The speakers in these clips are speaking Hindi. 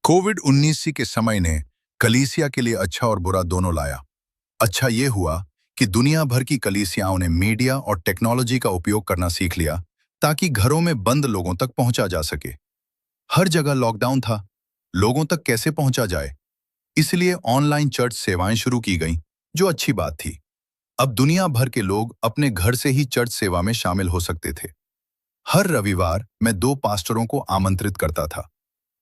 कोविड 19 के समय ने कलीसिया के लिए अच्छा और बुरा दोनों लाया। अच्छा ये हुआ कि दुनिया भर की कलीसियाओं ने मीडिया और टेक्नोलॉजी का उपयोग करना सीख लिया ताकि घरों में बंद लोगों तक पहुंचा जा सके। हर जगह लॉकडाउन था, लोगों तक कैसे पहुंचा जाए, इसलिए ऑनलाइन चर्च सेवाएं शुरू की गईं, जो अच्छी बात थी। अब दुनिया भर के लोग अपने घर से ही चर्च सेवा में शामिल हो सकते थे। हर रविवार मैं 2 पास्टरों को आमंत्रित करता था,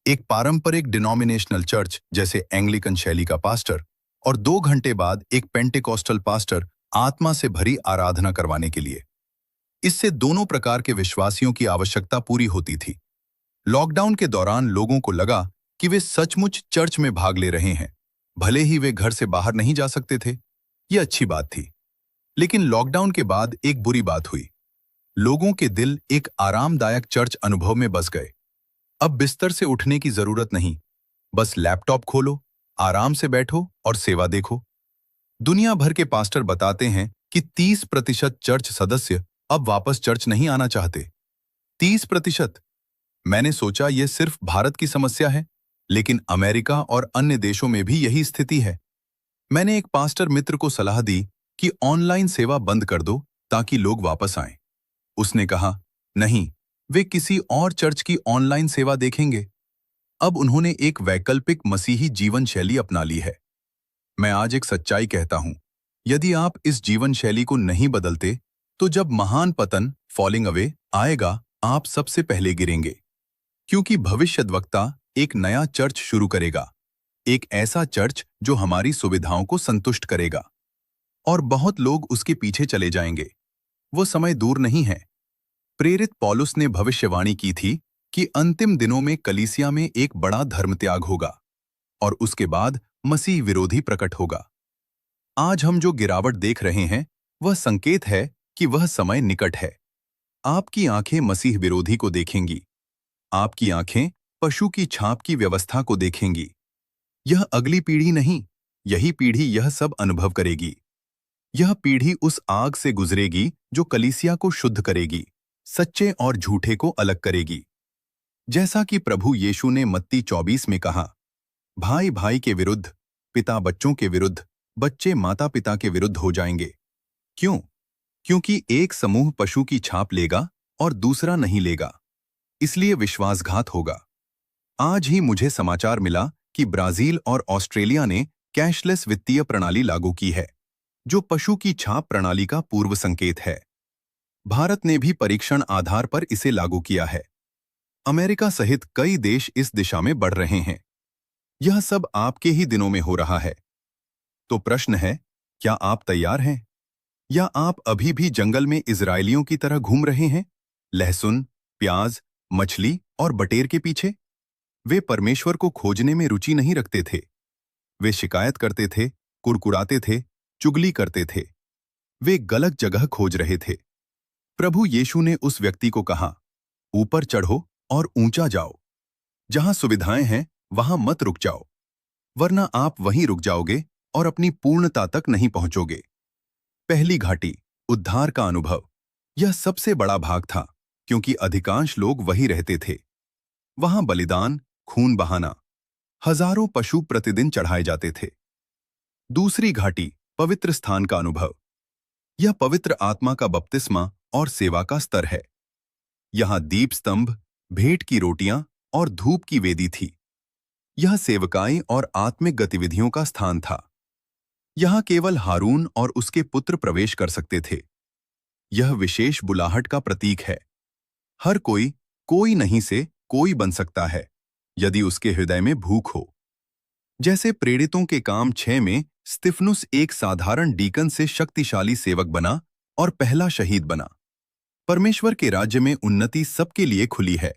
एक पारंपरिक डिनोमिनेशनल चर्च जैसे एंग्लिकन शैली का पास्टर और 2 घंटे बाद एक पेंटेकोस्टल पास्टर आत्मा से भरी आराधना करवाने के लिए। इससे दोनों प्रकार के विश्वासियों की आवश्यकता पूरी होती थी। लॉकडाउन के दौरान लोगों को लगा कि वे सचमुच चर्च में भाग ले रहे हैं, भले ही वे घर से बाहर नहीं जा सकते थे। यह अच्छी बात थी। लेकिन लॉकडाउन के बाद एक बुरी बात हुई। लोगों के दिल एक आरामदायक चर्च अनुभव में बस गए। अब बिस्तर से उठने की जरूरत नहीं, बस लैपटॉप खोलो, आराम से बैठो और सेवा देखो। दुनिया भर के पास्टर बताते हैं कि 30% चर्च सदस्य अब वापस चर्च नहीं आना चाहते। 30%। मैंने सोचा यह सिर्फ भारत की समस्या है, लेकिन अमेरिका और अन्य देशों में भी यही स्थिति है। मैंने एक पास्टर मित्र को सलाह दी कि ऑनलाइन सेवा बंद कर दो ताकि लोग वापस आएं। उसने कहा, नहीं, वे किसी और चर्च की ऑनलाइन सेवा देखेंगे। अब उन्होंने एक वैकल्पिक मसीही जीवन शैली अपना ली है। मैं आज एक सच्चाई कहता हूं, यदि आप इस जीवन शैली को नहीं बदलते, तो जब महान पतन फॉलिंग अवे आएगा, आप सबसे पहले गिरेंगे। क्योंकि भविष्यद्वक्ता एक नया चर्च शुरू करेगा, एक ऐसा चर्च जो हमारी सुविधाओं को संतुष्ट करेगा, और बहुत लोग उसके पीछे चले जाएंगे। वो समय दूर नहीं है। प्रेरित पौलुस ने भविष्यवाणी की थी कि अंतिम दिनों में कलीसिया में एक बड़ा धर्मत्याग होगा और उसके बाद मसीह विरोधी प्रकट होगा। आज हम जो गिरावट देख रहे हैं, वह संकेत है कि वह समय निकट है। आपकी आंखें मसीह विरोधी को देखेंगी। आपकी आंखें पशु की छाप की व्यवस्था को देखेंगी। यह अगली पीढ़ी नहीं, यही पीढ़ी यह सब अनुभव करेगी। यह पीढ़ी उस आग से गुजरेगी जो कलीसिया को शुद्ध करेगी, सच्चे और झूठे को अलग करेगी। जैसा कि प्रभु यीशु ने मत्ती 24 में कहा, भाई भाई के विरुद्ध, पिता बच्चों के विरुद्ध, बच्चे माता पिता के विरुद्ध हो जाएंगे। क्यों? क्योंकि एक समूह पशु की छाप लेगा और दूसरा नहीं लेगा, इसलिए विश्वासघात होगा। आज ही मुझे समाचार मिला कि ब्राजील और ऑस्ट्रेलिया ने कैशलेस वित्तीय प्रणाली लागू की है, जो पशु की छाप प्रणाली का पूर्व संकेत है। भारत ने भी परीक्षण आधार पर इसे लागू किया है। अमेरिका सहित कई देश इस दिशा में बढ़ रहे हैं। यह सब आपके ही दिनों में हो रहा है। तो प्रश्न है, क्या आप तैयार हैं? या आप अभी भी जंगल में इजरायलियों की तरह घूम रहे हैं, लहसुन, प्याज, मछली और बटेर के पीछे? वे परमेश्वर को खोजने में रुचि नहीं रखते थे। वे शिकायत करते थे, कुड़कुड़ाते थे, चुगली करते थे। वे गलत जगह खोज रहे थे। प्रभु यीशु ने उस व्यक्ति को कहा, ऊपर चढ़ो और ऊंचा जाओ। जहां सुविधाएं हैं, वहां मत रुक जाओ, वरना आप वहीं रुक जाओगे और अपनी पूर्णता तक नहीं पहुंचोगे। पहली घाटी, उद्धार का अनुभव। यह सबसे बड़ा भाग था, क्योंकि अधिकांश लोग वहीं रहते थे। वहां बलिदान, खून बहाना, हजारों पशु प्रतिदिन चढ़ाए जाते थे। दूसरी घाटी, पवित्र स्थान का अनुभव। यह पवित्र आत्मा का बपतिस्मा और सेवा का स्तर है। यहां दीप स्तंभ, भेंट की रोटियां और धूप की वेदी थी। यह सेवकाई और आत्मिक गतिविधियों का स्थान था। यहां केवल हारून और उसके पुत्र प्रवेश कर सकते थे। यह विशेष बुलाहट का प्रतीक है। हर कोई, कोई नहीं से कोई बन सकता है, यदि उसके हृदय में भूख हो। जैसे प्रेरितों के काम 6 में स्तिफनुस एक साधारण डीकन से शक्तिशाली सेवक बना और पहला शहीद बना। परमेश्वर के राज्य में उन्नति सबके लिए खुली है।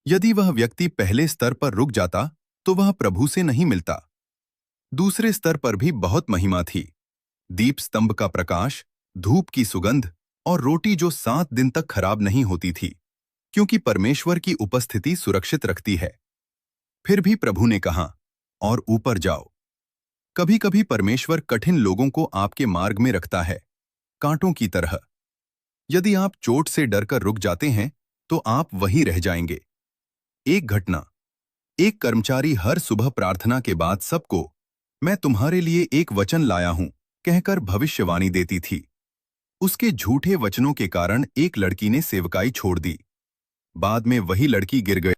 यदि वह व्यक्ति पहले स्तर पर रुक जाता, तो वह प्रभु से नहीं मिलता। दूसरे स्तर पर भी बहुत महिमा थी। दीप स्तंभ का प्रकाश, धूप की सुगंध और रोटी जो 7 दिन तक खराब नहीं होती थी, क्योंकि परमेश्वर की उपस्थिति सुरक्षित रखती है। फिर भी प्रभु ने कहा, और ऊपर जाओ। कभी कभी परमेश्वर कठिन लोगों को आपके मार्ग में रखता है, कांटों की तरह। यदि आप चोट से डरकर रुक जाते हैं, तो आप वहीं रह जाएंगे। एक घटना। एक कर्मचारी हर सुबह प्रार्थना के बाद सबको मैं तुम्हारे लिए एक वचन लाया हूं कहकर भविष्यवाणी देती थी। उसके झूठे वचनों के कारण एक लड़की ने सेवकाई छोड़ दी। बाद में वही लड़की गिर गई।